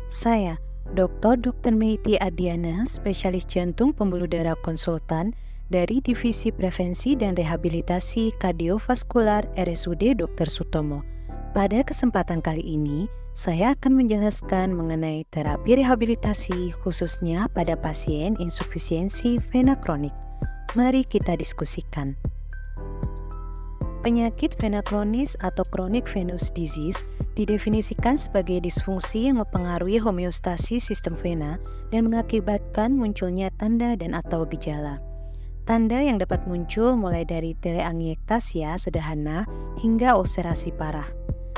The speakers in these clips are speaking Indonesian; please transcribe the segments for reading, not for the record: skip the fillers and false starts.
Saya, Dr. Meiti Adiana, spesialis jantung pembuluh darah konsultan dari Divisi Prevensi dan Rehabilitasi Kardiovaskular RSUD Dr. Sutomo. Pada kesempatan kali ini, saya akan menjelaskan mengenai terapi rehabilitasi khususnya pada pasien insufisiensi vena kronik. Mari kita diskusikan. Penyakit vena kronis atau chronic venous disease didefinisikan sebagai disfungsi yang mempengaruhi homeostasis sistem vena dan mengakibatkan munculnya tanda dan atau gejala. Tanda yang dapat muncul mulai dari teleangiektasia sederhana hingga ulcerasi parah.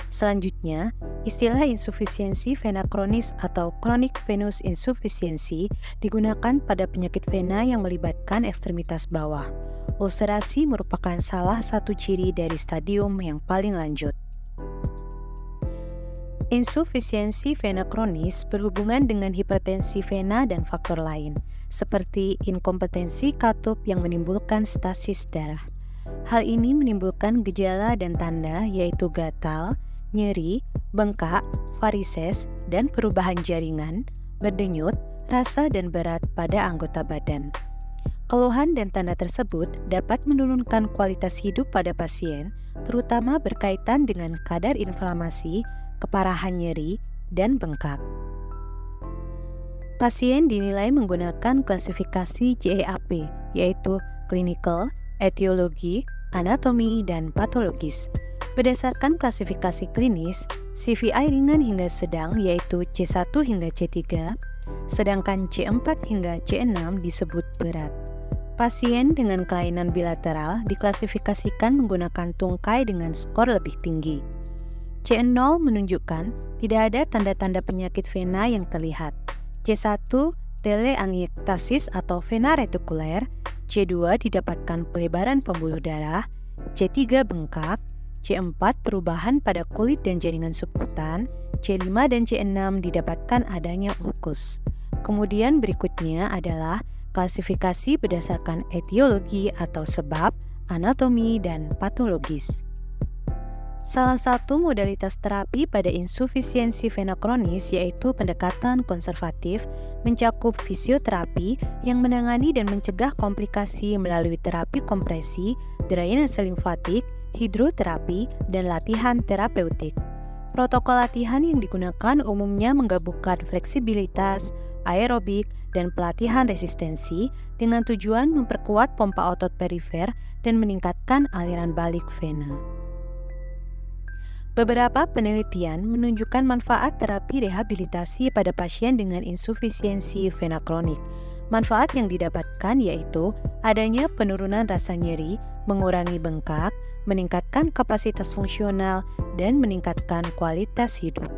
Selanjutnya, istilah insufisiensi vena kronis atau chronic venous insufficiency digunakan pada penyakit vena yang melibatkan ekstremitas bawah. Ulcerasi merupakan salah satu ciri dari stadium yang paling lanjut. Insufisiensi vena kronis berhubungan dengan hipertensi vena dan faktor lain, seperti inkompetensi katup yang menimbulkan stasis darah. Hal ini menimbulkan gejala dan tanda yaitu gatal, nyeri, bengkak, varises, dan perubahan jaringan, berdenyut, rasa dan berat pada anggota badan. Keluhan dan tanda tersebut dapat menurunkan kualitas hidup pada pasien, terutama berkaitan dengan kadar inflamasi, keparahan nyeri, dan bengkak. Pasien dinilai menggunakan klasifikasi JEAP, yaitu klinikal, etiologi, anatomi, dan patologis. Berdasarkan klasifikasi klinis, CVI ringan hingga sedang yaitu C1 hingga C3, sedangkan C4 hingga C6 disebut berat. Pasien dengan kelainan bilateral diklasifikasikan menggunakan tungkai dengan skor lebih tinggi. C0 menunjukkan tidak ada tanda-tanda penyakit vena yang terlihat. C1 teleangiektasis atau vena retikuler, C2 didapatkan pelebaran pembuluh darah, C3 bengkak, C4 perubahan pada kulit dan jaringan subkutan, C5 dan C6 didapatkan adanya ulkus. Kemudian berikutnya adalah klasifikasi berdasarkan etiologi atau sebab, anatomi, dan patologis. Salah satu modalitas terapi pada insufisiensi vena kronis yaitu pendekatan konservatif mencakup fisioterapi yang menangani dan mencegah komplikasi melalui terapi kompresi, drainase limfatik, hidroterapi, dan latihan terapeutik. Protokol latihan yang digunakan umumnya menggabungkan fleksibilitas, aerobik, dan pelatihan resistensi dengan tujuan memperkuat pompa otot perifer dan meningkatkan aliran balik vena. Beberapa penelitian menunjukkan manfaat terapi rehabilitasi pada pasien dengan insufisiensi vena kronik. Manfaat yang didapatkan yaitu adanya penurunan rasa nyeri, mengurangi bengkak, meningkatkan kapasitas fungsional, dan meningkatkan kualitas hidup.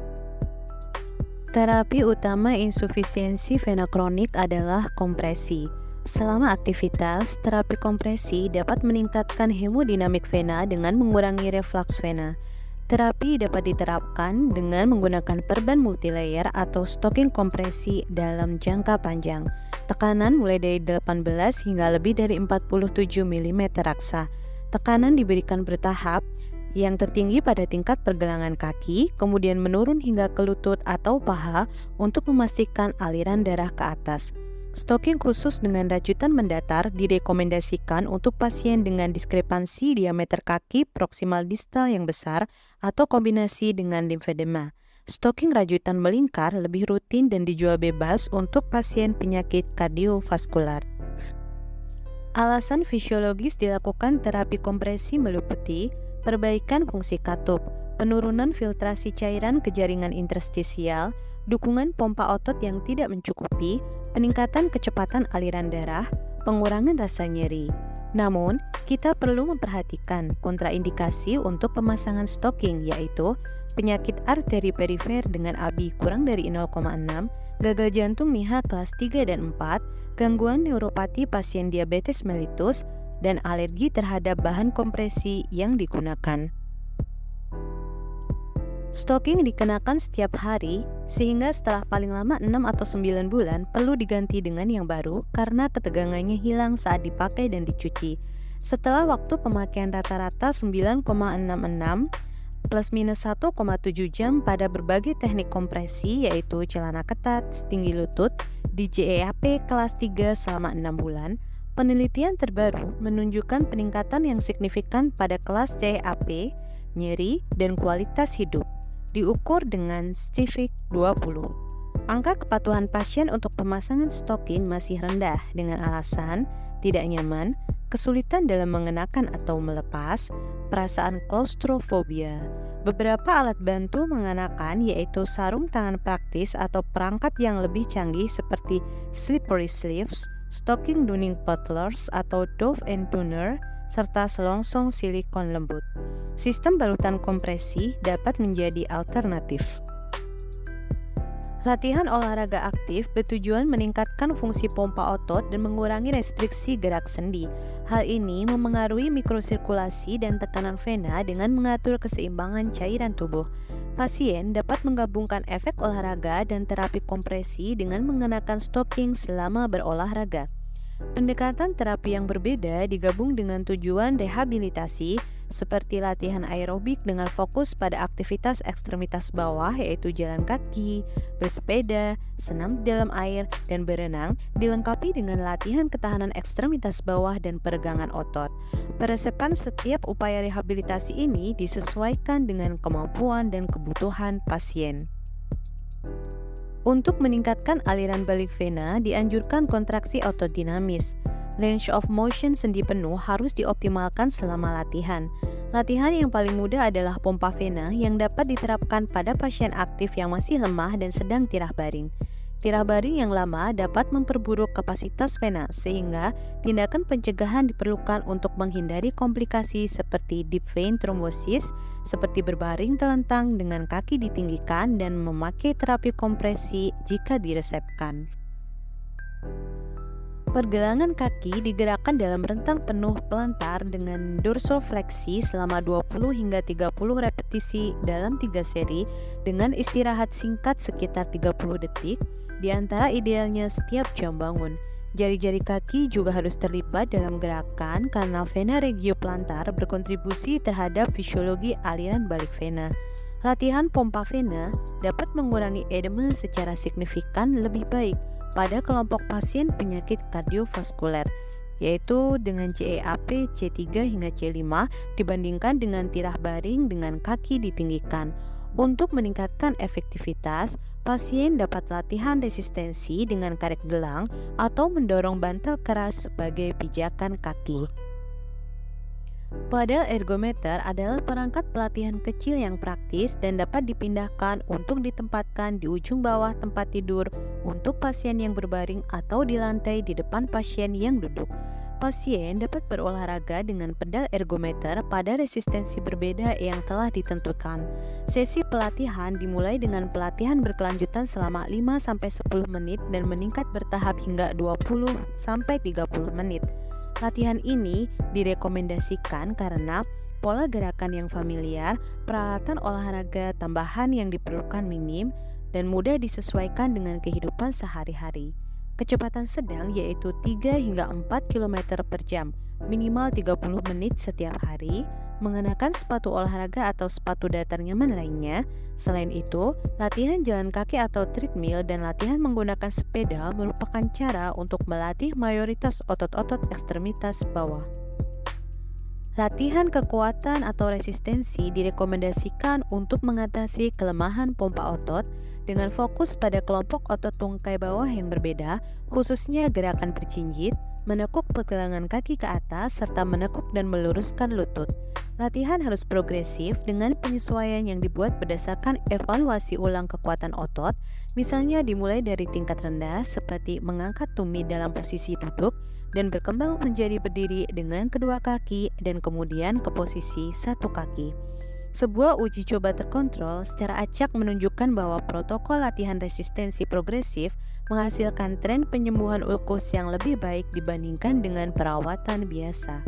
Terapi utama insufisiensi vena kronik adalah kompresi. Selama aktivitas, terapi kompresi dapat meningkatkan hemodinamik vena dengan mengurangi reflux vena. Terapi dapat diterapkan dengan menggunakan perban multilayer atau stocking kompresi dalam jangka panjang. Tekanan mulai dari 18 hingga lebih dari 47 mm raksa. Tekanan diberikan bertahap, yang tertinggi pada tingkat pergelangan kaki, kemudian menurun hingga ke lutut atau paha untuk memastikan aliran darah ke atas. Stocking khusus dengan rajutan mendatar direkomendasikan untuk pasien dengan diskrepansi diameter kaki proksimal distal yang besar atau kombinasi dengan limfedema. Stocking rajutan melingkar lebih rutin dan dijual bebas untuk pasien penyakit kardiovaskular. Alasan fisiologis dilakukan terapi kompresi meliputi perbaikan fungsi katup, penurunan filtrasi cairan ke jaringan interstisial, dukungan pompa otot yang tidak mencukupi, peningkatan kecepatan aliran darah, pengurangan rasa nyeri. Namun, kita perlu memperhatikan kontraindikasi untuk pemasangan stocking yaitu penyakit arteri perifer dengan ABI kurang dari 0,6, gagal jantung NIHA kelas 3 dan 4, gangguan neuropati pasien diabetes mellitus, dan alergi terhadap bahan kompresi yang digunakan. Stocking dikenakan setiap hari, sehingga setelah paling lama 6 atau 9 bulan perlu diganti dengan yang baru karena ketegangannya hilang saat dipakai dan dicuci. Setelah waktu pemakaian rata-rata 9,66 plus minus 1,7 jam pada berbagai teknik kompresi yaitu celana ketat setinggi lutut di JEAP kelas 3 selama 6 bulan. Penelitian terbaru menunjukkan peningkatan yang signifikan pada kelas JEAP, nyeri, dan kualitas hidup, diukur dengan Stivic 20. Angka kepatuhan pasien untuk pemasangan stocking masih rendah dengan alasan tidak nyaman, kesulitan dalam mengenakan atau melepas, perasaan klaustrofobia. Beberapa alat bantu mengenakan yaitu sarung tangan praktis atau perangkat yang lebih canggih seperti slippery sleeves, stocking dunning butlers atau Dove and Toner, serta selongsong silikon lembut. Sistem balutan kompresi dapat menjadi alternatif. Latihan olahraga aktif bertujuan meningkatkan fungsi pompa otot dan mengurangi restriksi gerak sendi. Hal ini memengaruhi mikrosirkulasi dan tekanan vena dengan mengatur keseimbangan cairan tubuh. Pasien dapat menggabungkan efek olahraga dan terapi kompresi dengan mengenakan stocking selama berolahraga. Pendekatan terapi yang berbeda digabung dengan tujuan rehabilitasi seperti latihan aerobik dengan fokus pada aktivitas ekstremitas bawah yaitu jalan kaki, bersepeda, senam di dalam air, dan berenang, dilengkapi dengan latihan ketahanan ekstremitas bawah dan peregangan otot. Peresepan setiap upaya rehabilitasi ini disesuaikan dengan kemampuan dan kebutuhan pasien. Untuk meningkatkan aliran balik vena, dianjurkan kontraksi otot dinamis. Range of motion sendi penuh harus dioptimalkan selama latihan. Latihan yang paling mudah adalah pompa vena yang dapat diterapkan pada pasien aktif yang masih lemah dan sedang tirah baring. Tirah baring yang lama dapat memperburuk kapasitas vena, sehingga tindakan pencegahan diperlukan untuk menghindari komplikasi seperti deep vein thrombosis, seperti berbaring telentang dengan kaki ditinggikan dan memakai terapi kompresi jika diresepkan. Pergelangan kaki digerakkan dalam rentang penuh pelantar dengan dorsofleksi selama 20 hingga 30 repetisi dalam 3 seri dengan istirahat singkat sekitar 30 detik di antara idealnya setiap jam bangun. Jari-jari kaki juga harus terlibat dalam gerakan karena vena regioplantar berkontribusi terhadap fisiologi aliran balik vena. Latihan pompa vena dapat mengurangi edema secara signifikan lebih baik pada kelompok pasien penyakit kardiovaskuler, yaitu dengan JEAP C3 hingga C5 dibandingkan dengan tirah baring dengan kaki ditinggikan. Untuk meningkatkan efektivitas, pasien dapat latihan resistensi dengan karet gelang atau mendorong bantal keras sebagai pijakan kaki. Pedal ergometer adalah perangkat pelatihan kecil yang praktis dan dapat dipindahkan untuk ditempatkan di ujung bawah tempat tidur untuk pasien yang berbaring atau di lantai di depan pasien yang duduk. Pasien dapat berolahraga dengan pedal ergometer pada resistensi berbeda yang telah ditentukan. Sesi pelatihan dimulai dengan pelatihan berkelanjutan selama 5-10 menit dan meningkat bertahap hingga 20-30 menit. Latihan ini direkomendasikan karena pola gerakan yang familiar, peralatan olahraga tambahan yang diperlukan minim, dan mudah disesuaikan dengan kehidupan sehari-hari. Kecepatan sedang yaitu 3 hingga 4 km per jam, minimal 30 menit setiap hari, mengenakan sepatu olahraga atau sepatu datar nyaman lainnya. Selain itu, latihan jalan kaki atau treadmill dan latihan menggunakan sepeda merupakan cara untuk melatih mayoritas otot-otot ekstremitas bawah. Latihan kekuatan atau resistensi direkomendasikan untuk mengatasi kelemahan pompa otot dengan fokus pada kelompok otot tungkai bawah yang berbeda, khususnya gerakan berjinjit, menekuk pergelangan kaki ke atas, serta menekuk dan meluruskan lutut. Latihan harus progresif dengan penyesuaian yang dibuat berdasarkan evaluasi ulang kekuatan otot, misalnya dimulai dari tingkat rendah seperti mengangkat tumit dalam posisi duduk dan berkembang menjadi berdiri dengan kedua kaki dan kemudian ke posisi satu kaki. Sebuah uji coba terkontrol secara acak menunjukkan bahwa protokol latihan resistensi progresif menghasilkan tren penyembuhan ulkus yang lebih baik dibandingkan dengan perawatan biasa.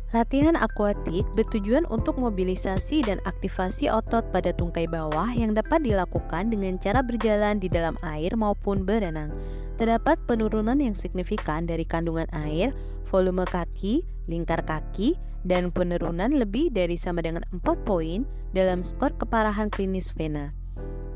Latihan akuatik bertujuan untuk mobilisasi dan aktivasi otot pada tungkai bawah yang dapat dilakukan dengan cara berjalan di dalam air maupun berenang. Terdapat penurunan yang signifikan dari kandungan air, volume kaki, lingkar kaki, dan penurunan lebih dari sama dengan 4 poin dalam skor keparahan klinis vena.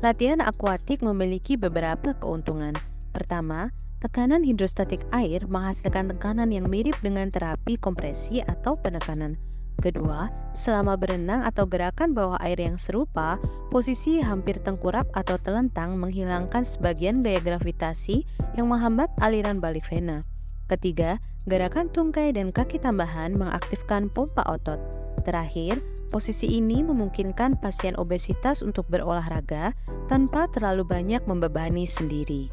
Latihan akuatik memiliki beberapa keuntungan. Pertama, tekanan hidrostatik air menghasilkan tekanan yang mirip dengan terapi kompresi atau penekanan. Kedua, selama berenang atau gerakan bawah air yang serupa, posisi hampir tengkurap atau telentang menghilangkan sebagian gaya gravitasi yang menghambat aliran balik vena. Ketiga, gerakan tungkai dan kaki tambahan mengaktifkan pompa otot. Terakhir, posisi ini memungkinkan pasien obesitas untuk berolahraga tanpa terlalu banyak membebani sendiri.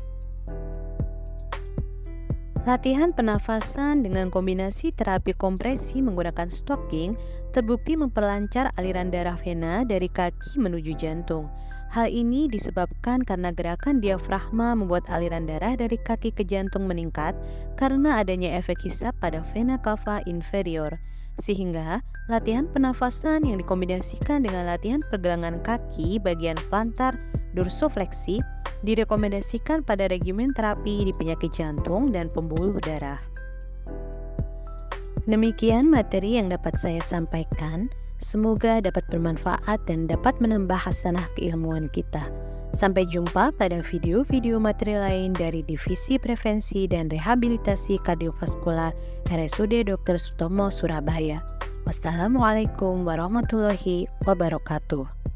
Latihan pernafasan dengan kombinasi terapi kompresi menggunakan stocking terbukti memperlancar aliran darah vena dari kaki menuju jantung. Hal ini disebabkan karena gerakan diafragma membuat aliran darah dari kaki ke jantung meningkat karena adanya efek hisap pada vena cava inferior. Sehingga, latihan pernafasan yang dikombinasikan dengan latihan pergelangan kaki bagian plantar dorsofleksi direkomendasikan pada regimen terapi di penyakit jantung dan pembuluh darah. Demikian materi yang dapat saya sampaikan. Semoga dapat bermanfaat dan dapat menambah hasanah keilmuan kita. Sampai jumpa pada video-video materi lain dari Divisi Prevensi dan Rehabilitasi Kardiovaskular RSUD Dr. Sutomo Surabaya. Wassalamualaikum warahmatullahi wabarakatuh.